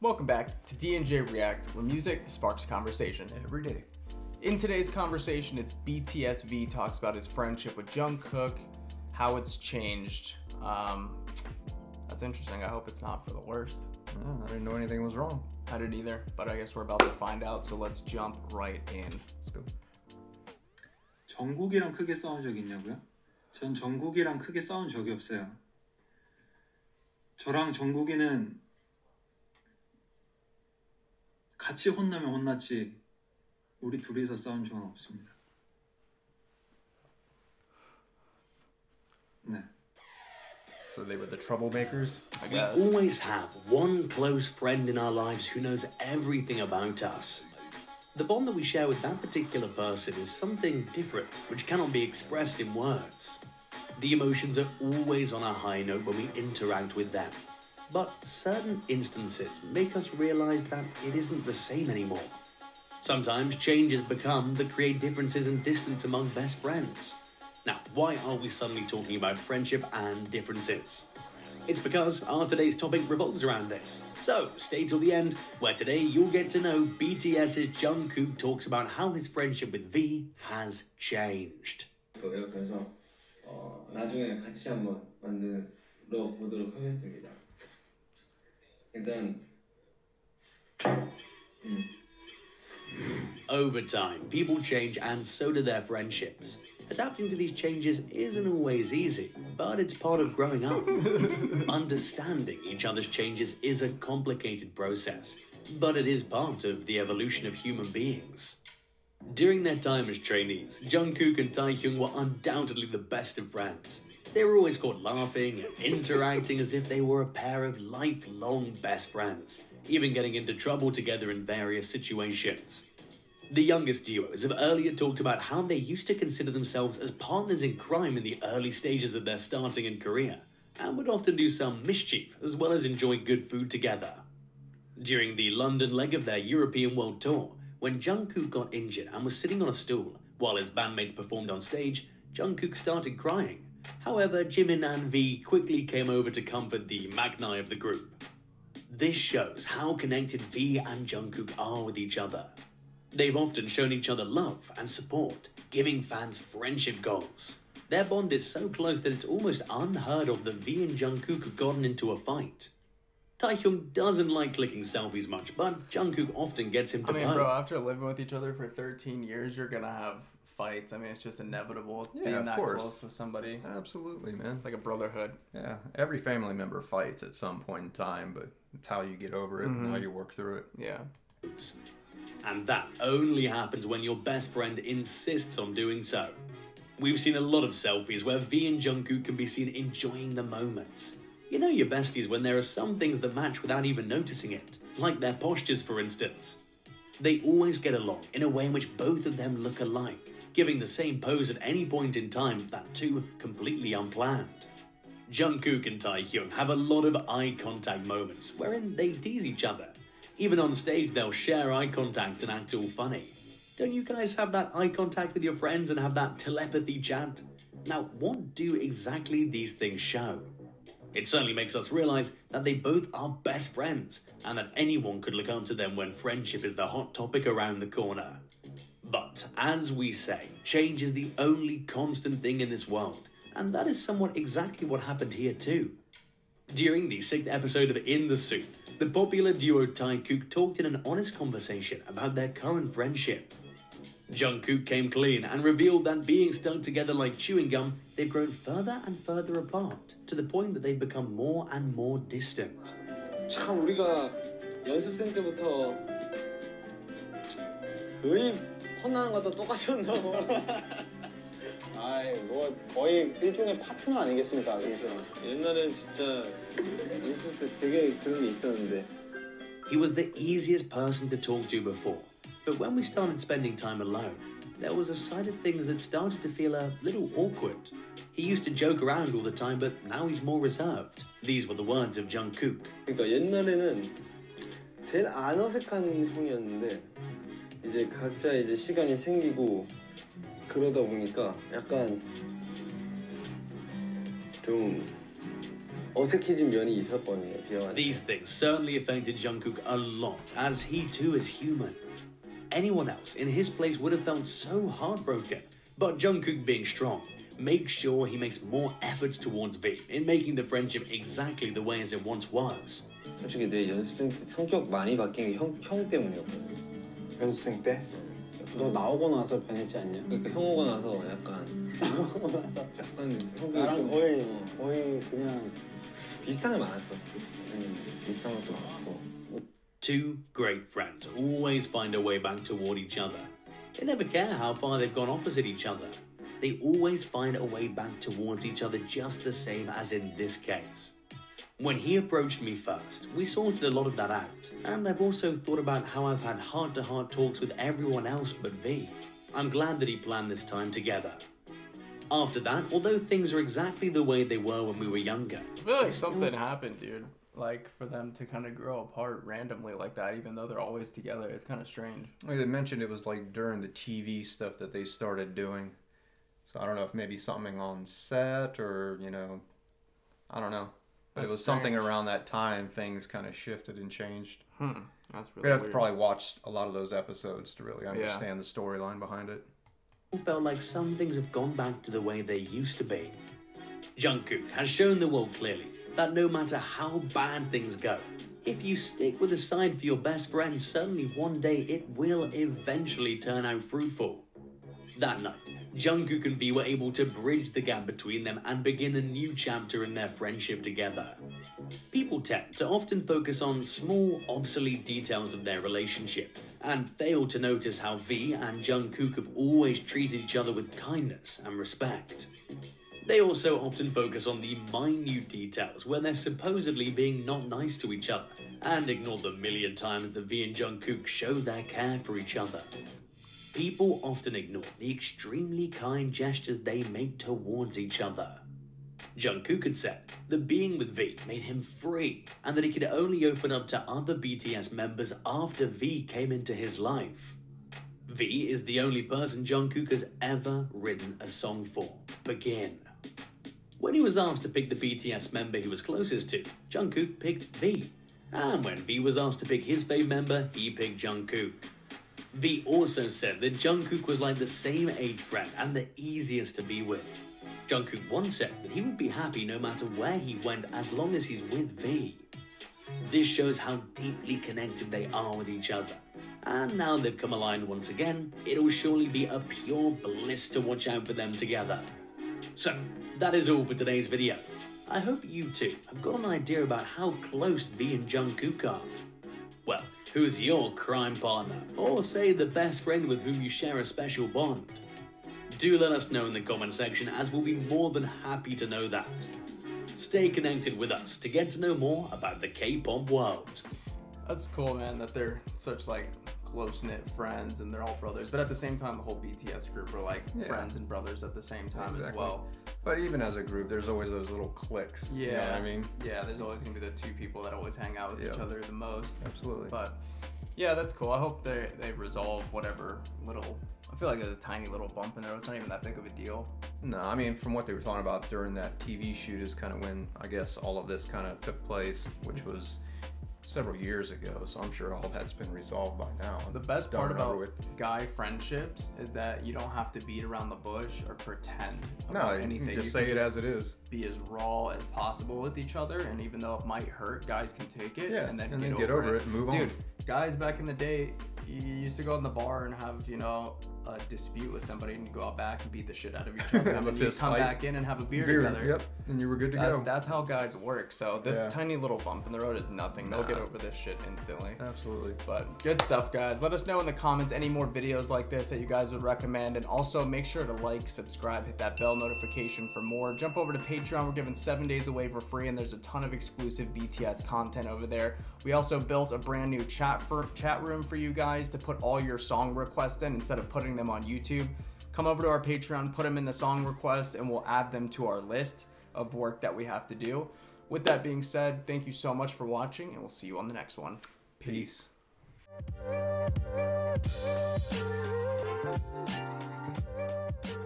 Welcome back to D&J React, where music sparks conversation. Every day. In today's conversation, it's BTS V talks about his friendship with Jungkook, how it's changed. That's interesting. I hope it's not for the worst. Oh, I didn't know anything was wrong. I didn't either, but I guess we're about to find out, so let's jump right in. Let's go. 정국이랑 크게 싸운 적 있냐고요? 전 정국이랑 크게 싸운 적이 없어요. 저랑 정국이는 같이 혼나면 혼났지 우리 둘이서 싸운 적은 없습니다. 네. So they were the troublemakers, I We guess. always have one close friend in our lives who knows everything about us. The bond that we share with that particular person is something different, which cannot be expressed in words. The emotions are always on a high note when we interact with them. But certain instances make us realize that it isn't the same anymore. Sometimes changes become that create differences and distance among best friends. Now, why are we suddenly talking about friendship and differences? It's because our today's topic revolves around this. So, stay till the end, where today you'll get to know BTS's Jungkook talks about how his friendship with V has changed. 그래서 나중에 같이 한번 만들어 보도록 하겠습니다. 일단 Over time, people change and so do their friendships. Adapting to these changes isn't always easy, but it's part of growing up. Understanding each other's changes is a complicated process, but it is part of the evolution of human beings. During their time as trainees, Jungkook and Taehyung were undoubtedly the best of friends. They were always caught laughing and interacting as if they were a pair of lifelong best friends, even getting into trouble together in various situations. The youngest duos have earlier talked about how they used to consider themselves as partners in crime in the early stages of their starting in Korea, and would often do some mischief as well as enjoy good food together. During the London leg of their European World Tour, when Jungkook got injured and was sitting on a stool while his bandmates performed on stage, Jungkook started crying. However, Jimin and V quickly came over to comfort the 𝗵𝗍𝗶𝗽 of the group. This shows how connected V and Jungkook are with each other. They've often shown each other love and support, giving fans friendship goals. Their bond is so close that it's almost unheard of that V and Jungkook have gotten into a fight. Taehyung doesn't like clicking selfies much, but Jungkook often gets him to I mean, bro, after living with each other for 13 years, you're gonna have fights. I mean, it's just inevitable being that close with somebody. Absolutely, man. It's like a brotherhood. Yeah, every family member fights at some point in time, but it's how you get over it and how you work through it. Yeah. And that only happens when your best friend insists on doing so. We've seen a lot of selfies where V and Jungkook can be seen enjoying the moments. You know your besties when there are some things that match without even noticing it, like their postures for instance. They always get along in a way in which both of them look alike, giving the same pose at any point in time, that too completely unplanned. Jungkook and Taehyung have a lot of eye contact moments wherein they tease each other. Even on stage, they'll share eye contact and act all funny. Don't you guys have that eye contact with your friends and have that telepathy chat? Now, what do exactly these things show? It certainly makes us realize that they both are best friends and that anyone could look up to them when friendship is the hot topic around the corner. But, as we say, change is the only constant thing in this world, and that is somewhat exactly what happened here too. During the 6th episode of In the Soup, the popular duo TAEKOOK talked in an honest conversation about their current friendship. Jungkook came clean and revealed that being stuck together like chewing gum, they've grown further and further apart, to the point that they've become more and more distant. 참 우리가 연습생 때부터 거의 혼나는 것도 똑같았나 아이 뭐 거의 일종의 파트너 아니겠습니까? 그래서 옛날엔 진짜 연습 때 되게 그런 게 있었는데. He was the easiest person to talk to before, but when we started spending time alone, there was a side of things that started to feel a little awkward. He used to joke around all the time, but now he's more reserved. These were the words of Jungkook. 그러니까 옛날에는 제일 안 어색한 형이었는데 이제 각자 이제 시간이 생기고 그러다 보니까 약간 좀 어색해진 면이 있었거든요. 비형한테. These things certainly affected Jungkook a lot, as he too is human. Anyone else in his place would have felt so heartbroken, but Jungkook, being strong, makes sure he makes more efforts towards V in making the friendship exactly the way as it once was. 솔직히 내 연습생 때 성격 많이 바뀐 게 형 때문이었거든. 연습생 때? 너 나오고 나서 변했지 않냐? 그러니까 형 오고 나서 약간 나오고 나서 약간 성격이 나랑 좀 거의 그냥 비슷한 게 많았어. 비슷한 것도 많고. Two great friends always find a way back toward each other. They never care how far they've gone opposite each other. They always find a way back towards each other just the same as in this case. When he approached me first, we sorted a lot of that out, and I've also thought about how I've had heart-to-heart talks with everyone else but V. I'm glad that he planned this time together. After that, although things are exactly the way they were when we were younger, I feel like something happened, dude. Like, for them to kind of grow apart randomly like that, even though they're always together, it's kind of strange. Like they mentioned, it was like during the TV stuff that they started doing. So I don't know if maybe something on set or, you know, I don't know. But it was something around that time, things kind of shifted and changed. That's really We'd have weird. to probably watch a lot of those episodes to really understand the storyline behind it. it felt like some things have gone back to the way they used to be. Jungkook has shown the world clearly that no matter how bad things go, if you stick with a side for your best friend, certainly one day it will eventually turn out fruitful. That night, Jungkook and V were able to bridge the gap between them and begin a new chapter in their friendship together. People tend to often focus on small, obsolete details of their relationship and fail to notice how V and Jungkook have always treated each other with kindness and respect. They also often focus on the minute details where they're supposedly being not nice to each other and ignore the million times that V and Jungkook show their care for each other. People often ignore the extremely kind gestures they make towards each other. Jungkook had said that being with V made him free and that he could only open up to other BTS members after V came into his life. V is the only person Jungkook has ever written a song for. Begin. When he was asked to pick the BTS member he was closest to, Jungkook picked V. And when V was asked to pick his fave member, he picked Jungkook. V also said that Jungkook was like the same age friend and the easiest to be with. Jungkook once said that he would be happy no matter where he went as long as he's with V. This shows how deeply connected they are with each other. And now they've come aligned once again, it'll surely be a pure bliss to watch out for them together. So, that is all for today's video. I hope you too have got an idea about how close V and Jungkook are. Well, who's your crime partner? Or say the best friend with whom you share a special bond? Do let us know in the comment section, as we'll be more than happy to know that. Stay connected with us to get to know more about the K-pop world. That's cool, man, that they're such like close-knit friends and they're all brothers, but at the same time the whole BTS group are like friends and brothers at the same time as well. But even as a group, there's always those little cliques. Yeah, you know what I mean, yeah, there's always gonna be the two people that always hang out with each other the most. Absolutely. But yeah, that's cool. I hope they resolve whatever little, I feel like there's a tiny little bump in there. It's not even that big of a deal. No, I mean, from what they were talking about during that TV shoot is kind of when I guess all of this kind of took place, which was several years ago, so I'm sure all that's been resolved by now. The best part about guy friendships is that you don't have to beat around the bush or pretend about anything. You can just say it as it is. Be as raw as possible with each other, and even though it might hurt, guys can take it and then get over it and move on. Dude, guys back in the day, you used to go in the bar and have, you know, a dispute with somebody and you go out back and beat the shit out of each other and then you come back in and have a beer together. Yep, and you were good to go. That's how guys work. So this tiny little bump in the road is nothing. They'll get over this shit instantly. Absolutely. But good stuff, guys. Let us know in the comments any more videos like this that you guys would recommend, and also make sure to like, subscribe, hit that bell notification for more. Jump over to Patreon. We're giving 7 days away for free, and there's a ton of exclusive BTS content over there. We also built a brand new chat room for you guys to put all your song requests in instead of putting them on YouTube. Come over to our Patreon, put them in the song request, and we'll add them to our list of work that we have to do. With that being said, thank you so much for watching, and we'll see you on the next one. Peace. Peace.